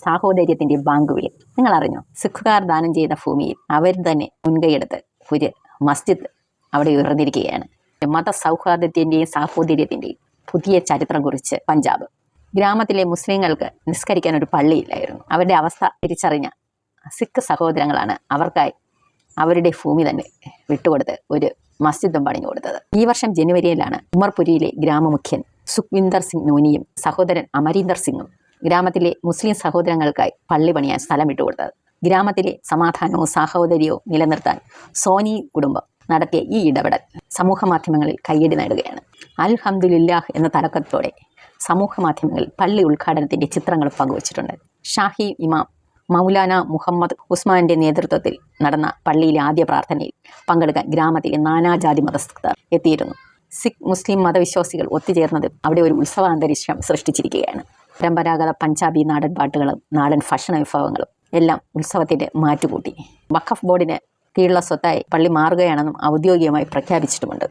സാഹോദര്യത്തിൻ്റെയും ബാങ്കുവിളി. നിങ്ങൾ അറിഞ്ഞോ? സിഖുകാർ ദാനം ചെയ്ത ഭൂമിയിൽ അവർ തന്നെ മുൻകൈയെടുത്ത് ഒരു മസ്ജിദ് അവിടെ ഉയർന്നിരിക്കുകയാണ്. മതസൗഹാർദ്ദത്തിൻ്റെയും സാഹോദര്യത്തിൻ്റെയും പുതിയ ചരിത്രം കുറിച്ച് പഞ്ചാബ്. ഗ്രാമത്തിലെ മുസ്ലിങ്ങൾക്ക് നിസ്കരിക്കാൻ ഒരു പള്ളിയില്ലായിരുന്നു. അവരുടെ അവസ്ഥ തിരിച്ചറിഞ്ഞ സിഖ് സഹോദരങ്ങളാണ് അവർക്കായി അവരുടെ ഭൂമി തന്നെ വിട്ടുകൊടുത്ത് ഒരു മസ്ജിദും പണിഞ്ഞു കൊടുത്തത്. ഈ വർഷം ജനുവരിയിലാണ് ഉമർപുരിയിലെ ഗ്രാമമുഖ്യൻ സുഖ്വിന്ദർ സിംഗ് നോനിയും സഹോദരൻ അമരീന്ദർ സിംഗും ഗ്രാമത്തിലെ മുസ്ലിം സഹോദരങ്ങൾക്കായി പള്ളി പണിയാൻ സ്ഥലം വിട്ടുകൊടുത്തത്. ഗ്രാമത്തിലെ സമാധാനവും സാഹോദര്യവും നിലനിർത്താൻ സോനി കുടുംബം നടത്തിയ ഈ ഇടപെടൽ സമൂഹ മാധ്യമങ്ങളിൽ കയ്യടി നേടുകയാണ്. അൽഹംദുലില്ലാഹ് എന്ന തലക്കത്തോടെ സമൂഹ മാധ്യമങ്ങളിൽ പള്ളി ഉദ്ഘാടനത്തിന്റെ ചിത്രങ്ങൾ പങ്കുവച്ചിട്ടുണ്ട്. ഷാഹി ഇമാം മൗലാന മുഹമ്മദ് ഉസ്മാന്റെ നേതൃത്വത്തിൽ നടന്ന പള്ളിയിലെ ആദ്യ പ്രാർത്ഥനയിൽ പങ്കെടുക്കാൻ ഗ്രാമത്തിലെ നാനാജാതി മതസ്ഥർ എത്തിയിരുന്നു. സിഖ് മുസ്ലിം മതവിശ്വാസികൾ ഒത്തുചേർന്നത് അവിടെ ഒരു ഉത്സവാന്തരീക്ഷം സൃഷ്ടിച്ചിരിക്കുകയാണ്. പരമ്പരാഗത പഞ്ചാബി നാടൻ പാട്ടുകളും നാടൻ ഭക്ഷണ വിഭവങ്ങളും എല്ലാം ഉത്സവത്തിന്റെ മാറ്റുകൂട്ടി. വഖഫ് ബോർഡിന് കീഴിലുള്ള സ്വത്തായി പള്ളി മാറുകയാണെന്നും ഔദ്യോഗികമായി പ്രഖ്യാപിച്ചിട്ടുമുണ്ട്.